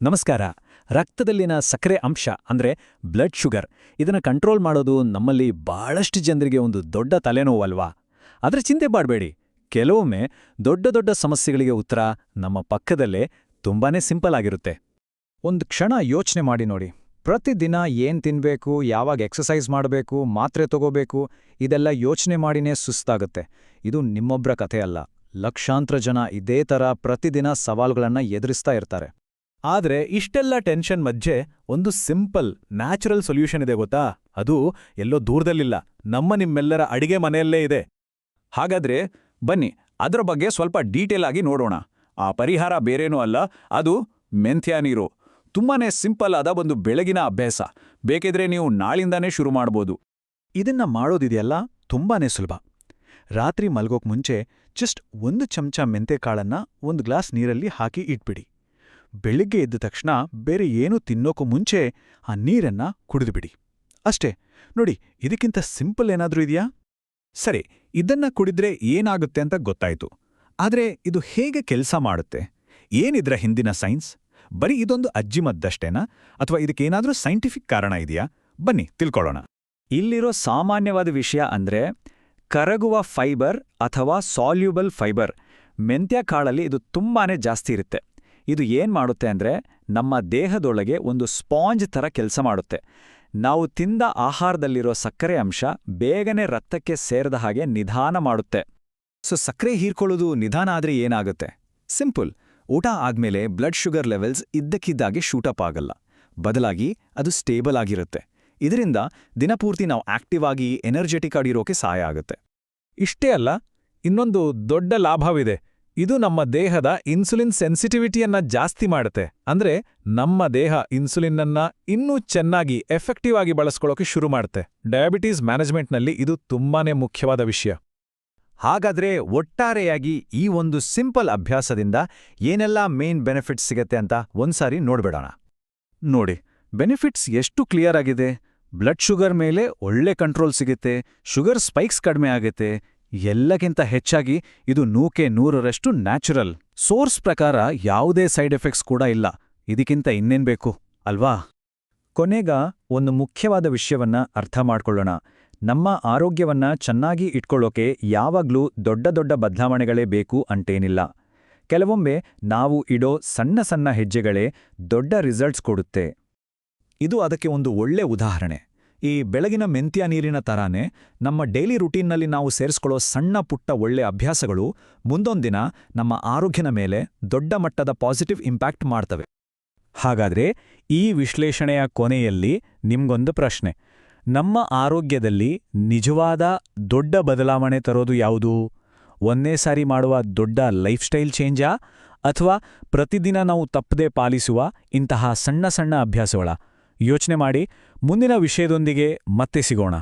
ನಮಸ್ಕಾರ. ರಕ್ತದಲ್ಲಿನ ಸಕ್ಕರೆ ಅಂಶ ಅಂದ್ರೆ ಬ್ಲಡ್ ಶುಗರ್ ಇದನ್ನ ಕಂಟ್ರೋಲ್ ಮಾಡೋದು ನಮ್ಮಲ್ಲಿ ಬಹಳಷ್ಟು ಜನರಿಗೆ ಒಂದು ದೊಡ್ಡ ತಲೆನೋವಲ್ವಾ? ಆದ್ರೆ ಚಿಂತೆ ಮಾಡಬೇಡಿ, ಕೆಲವೊಮ್ಮೆ ದೊಡ್ಡ ದೊಡ್ಡ ಸಮಸ್ಯೆಗಳಿಗೆ ಉತ್ತರ ನಮ್ಮ ಪಕ್ಕದಲ್ಲೇ ತುಂಬಾನೇ ಸಿಂಪಲ್ ಆಗಿರುತ್ತೆ. ಒಂದು ಕ್ಷಣ ಯೋಚನೆ ಮಾಡಿ ನೋಡಿ. ಪ್ರತಿದಿನ ಏನ್ ತಿನ್ಬೇಕು, ಯಾವಾಗ ಎಕ್ಸಸೈಸ್ ಮಾಡಬೇಕು, ಮಾತ್ರೆ ತಗೋಬೇಕು, ಇದೆಲ್ಲ ಯೋಚನೆ ಮಾಡಿನೇ ಸುಸ್ತಾಗುತ್ತೆ. ಇದು ನಿಮ್ಮೊಬ್ರ ಕಥೆ ಅಲ್ಲ. ಲಕ್ಷಾಂತರ ಜನ ಇದೇ ಥರ ಪ್ರತಿದಿನ ಸವಾಲುಗಳನ್ನ ಎದುರಿಸ್ತಾ ಇರ್ತಾರೆ. ಆದ್ರೆ ಇಷ್ಟೆಲ್ಲ ಟೆನ್ಷನ್ ಮಧ್ಯೆ ಒಂದು ಸಿಂಪಲ್ ನ್ಯಾಚುರಲ್ ಸೊಲ್ಯೂಷನ್ ಇದೆ ಗೊತ್ತಾ? ಅದು ಎಲ್ಲೋ ದೂರದಲ್ಲಿಲ್ಲ, ನಿಮ್ಮೆಲ್ಲರ ಅಡಿಗೆ ಮನೆಯಲ್ಲೇ ಇದೆ. ಹಾಗಾದ್ರೆ ಬನ್ನಿ ಅದರ ಬಗ್ಗೆ ಸ್ವಲ್ಪ ಡೀಟೇಲ್ ಆಗಿ ನೋಡೋಣ. ಆ ಪರಿಹಾರ ಬೇರೇನೂ ಅಲ್ಲ, ಅದು ಮೆಂತ್ಯ ನೀರು. ತುಂಬಾನೇ ಸಿಂಪಲ್ ಆದ ಒಂದು ಬೆಳಗಿನ ಅಭ್ಯಾಸ. ಬೇಕಿದ್ರೆ ನೀವು ನಾಳಿಂದಾನೇ ಶುರು ಮಾಡ್ಬೋದು. ಇದನ್ನ ಮಾಡೋದಿದೆಯಲ್ಲ ತುಂಬಾನೇ ಸುಲಭ. ರಾತ್ರಿ ಮಲ್ಗೋಕ್ ಮುಂಚೆ ಜಸ್ಟ್ 1 ಚಮಚ ಮೆಂತೆಕಾಳನ್ನ 1 ಗ್ಲಾಸ್ ನೀರಲ್ಲಿ ಹಾಕಿ ಇಟ್ಬಿಡಿ. ಬೆಳಿಗ್ಗೆ ಎದ್ದ ತಕ್ಷಣ ಬೇರೆ ಏನೂ ತಿನ್ನೋಕೂ ಮುಂಚೆ ಆ ನೀರನ್ನ ಕುಡಿದುಬಿಡಿ. ಅಷ್ಟೇ. ನೋಡಿ, ಇದಕ್ಕಿಂತ ಸಿಂಪಲ್ ಏನಾದ್ರೂ ಇದೆಯಾ? ಸರಿ, ಇದನ್ನ ಕುಡಿದ್ರೆ ಏನಾಗುತ್ತೆ ಅಂತ ಗೊತ್ತಾಯ್ತು. ಆದ್ರೆ ಇದು ಹೇಗೆ ಕೆಲಸ ಮಾಡುತ್ತೆ? ಏನಿದ್ರ ಹಿಂದಿನ ಸೈನ್ಸ್? ಬರೀ ಇದೊಂದು ಅಜ್ಜಿಮದ್ದಷ್ಟೇನಾ, ಅಥವಾ ಇದಕ್ಕೇನಾದ್ರೂ ಸೈಂಟಿಫಿಕ್ ಕಾರಣ ಇದೆಯಾ? ಬನ್ನಿ ತಿಳ್ಕೊಳ್ಳೋಣ. ಇಲ್ಲಿರೋ ಸಾಮಾನ್ಯವಾದ ವಿಷಯ ಅಂದ್ರೆ ಕರಗುವ ಫೈಬರ್ ಅಥವಾ ಸಾಲ್ಯೂಬಲ್ ಫೈಬರ್. ಮೆಂತ್ಯ ಕಾಳಲ್ಲಿ ಇದು ತುಂಬಾನೇ ಜಾಸ್ತಿ ಇರುತ್ತೆ. ಇದು ಏನ್ ಮಾಡುತ್ತೆ ಅಂದ್ರೆ ನಮ್ಮ ದೇಹದೊಳಗೆ ಒಂದು ಸ್ಪಾಂಜ್ ಥರ ಕೆಲಸ ಮಾಡುತ್ತೆ. ನಾವು ತಿಂದ ಆಹಾರದಲ್ಲಿರೋ ಸಕ್ಕರೆ ಅಂಶ ಬೇಗನೆ ರಕ್ತಕ್ಕೆ ಸೇರದ ಹಾಗೆ ನಿಧಾನ ಮಾಡುತ್ತೆ. ಸಕ್ಕರೆ ಹೀರ್ಕೊಳ್ಳೋದು ನಿಧಾನ ಆದ್ರೆ ಏನಾಗುತ್ತೆ? ಸಿಂಪಲ್. ಊಟ ಆದ್ಮೇಲೆ ಬ್ಲಡ್ ಶುಗರ್ ಲೆವೆಲ್ಸ್ ಇದ್ದಕ್ಕಿದ್ದಾಗೆ ಶೂಟಪ್ ಆಗಲ್ಲ. ಬದಲಾಗಿ ಅದು ಸ್ಟೇಬಲ್ ಆಗಿರುತ್ತೆ. ಇದರಿಂದ ದಿನಪೂರ್ತಿ ನಾವು ಆಕ್ಟಿವ್ ಆಗಿ ಎನರ್ಜೆಟಿಕ್ ಆಗಿರೋಕೆ ಸಹಾಯ ಆಗುತ್ತೆ. ಇಷ್ಟೇ ಅಲ್ಲ, ಇನ್ನೊಂದು ದೊಡ್ಡ ಲಾಭವಿದೆ. ಇದು ನಮ್ಮ ದೇಹದ ಇನ್ಸುಲಿನ್ ಸೆನ್ಸಿಟಿವಿಟಿಯನ್ನ ಜಾಸ್ತಿ ಮಾಡುತ್ತೆ. ಅಂದ್ರೆ ನಮ್ಮ ದೇಹ ಇನ್ಸುಲಿನ್ನನ್ನ ಇನ್ನೂ ಚೆನ್ನಾಗಿ ಎಫೆಕ್ಟಿವ್ ಆಗಿ ಬಳಸ್ಕೊಳ್ಳೋಕೆ ಶುರು ಮಾಡುತ್ತೆ. ಡಯಾಬಿಟೀಸ್ ಮ್ಯಾನೇಜ್ಮೆಂಟ್ನಲ್ಲಿ ಇದು ತುಂಬಾನೇ ಮುಖ್ಯವಾದ ವಿಷಯ. ಹಾಗಾದ್ರೆ ಒಟ್ಟಾರೆಯಾಗಿ ಈ ಒಂದು ಸಿಂಪಲ್ ಅಭ್ಯಾಸದಿಂದ ಏನೆಲ್ಲ ಮೇನ್ ಬೆನಿಫಿಟ್ಸ್ ಸಿಗತ್ತೆ ಅಂತ ಒಂದ್ಸಾರಿ ನೋಡ್ಬಿಡೋಣ. ನೋಡಿ, ಬೆನಿಫಿಟ್ಸ್ ಎಷ್ಟು ಕ್ಲಿಯರ್ ಆಗಿದೆ. ಬ್ಲಡ್ ಶುಗರ್ ಮೇಲೆ ಒಳ್ಳೆ ಕಂಟ್ರೋಲ್ ಸಿಗುತ್ತೆ, ಶುಗರ್ ಸ್ಪೈಕ್ಸ್ ಕಡಿಮೆ ಆಗುತ್ತೆ. ಎಲ್ಲಕ್ಕಿಂತ ಹೆಚ್ಚಾಗಿ ಇದು 100% ನ್ಯಾಚುರಲ್. ಸೋರ್ಸ್ ಪ್ರಕಾರ ಯಾವುದೇ ಸೈಡ್ ಎಫೆಕ್ಟ್ಸ್ ಕೂಡ ಇಲ್ಲ. ಇದಕ್ಕಿಂತ ಇನ್ನೇನ್ ಬೇಕು ಅಲ್ವಾ? ಕೊನೆಗ ಒಂದು ಮುಖ್ಯವಾದ ವಿಷಯವನ್ನ ಅರ್ಥ ಮಾಡ್ಕೊಳ್ಳೋಣ. ನಮ್ಮ ಆರೋಗ್ಯವನ್ನ ಚೆನ್ನಾಗಿ ಇಟ್ಕೊಳ್ಳೋಕೆ ಯಾವಾಗ್ಲೂ ದೊಡ್ಡ ದೊಡ್ಡ ಬದಲಾವಣೆಗಳೇ ಬೇಕು ಅಂತೇನಿಲ್ಲ. ಕೆಲವೊಮ್ಮೆ ನಾವು ಇಡೋ ಸಣ್ಣ ಸಣ್ಣ ಹೆಜ್ಜೆಗಳೇ ದೊಡ್ಡ ರಿಸಲ್ಟ್ಸ್ ಕೊಡುತ್ತೆ. ಇದು ಅದಕ್ಕೆ ಒಂದು ಒಳ್ಳೆ ಉದಾಹರಣೆ. ಈ ಬೆಳಗಿನ ಮೆಂತ್ಯ ನೀರಿನ ತರಾನೇ ನಮ್ಮ ಡೈಲಿ ರುಟೀನ್ನಲ್ಲಿ ನಾವು ಸೇರಿಸ್ಕೊಳ್ಳೋ ಸಣ್ಣ ಪುಟ್ಟ ಒಳ್ಳೆ ಅಭ್ಯಾಸಗಳು ಮುಂದೊಂದಿನ ನಮ್ಮ ಆರೋಗ್ಯನ ಮೇಲೆ ದೊಡ್ಡ ಮಟ್ಟದ ಪಾಸಿಟಿವ್ ಇಂಪ್ಯಾಕ್ಟ್ ಮಾಡ್ತವೆ. ಹಾಗಾದ್ರೆ ಈ ವಿಶ್ಲೇಷಣೆಯ ಕೊನೆಯಲ್ಲಿ ನಿಮ್ಗೊಂದು ಪ್ರಶ್ನೆ. ನಮ್ಮ ಆರೋಗ್ಯದಲ್ಲಿ ನಿಜವಾದ ದೊಡ್ಡ ಬದಲಾವಣೆ ತರೋದು ಯಾವುದು? ಒಂದೇ ಸಾರಿ ಮಾಡುವ ದೊಡ್ಡ ಲೈಫ್ ಸ್ಟೈಲ್ ಚೇಂಜಾ, ಅಥವಾ ಪ್ರತಿದಿನ ನಾವು ತಪ್ಪದೆ ಪಾಲಿಸುವ ಇಂತಹ ಸಣ್ಣ ಸಣ್ಣ ಅಭ್ಯಾಸಗಳ? ಯೋಚನೆ ಮಾಡಿ. ಮುಂದಿನ ವಿಷಯದೊಂದಿಗೆ ಮತ್ತೆ ಸಿಗೋಣ.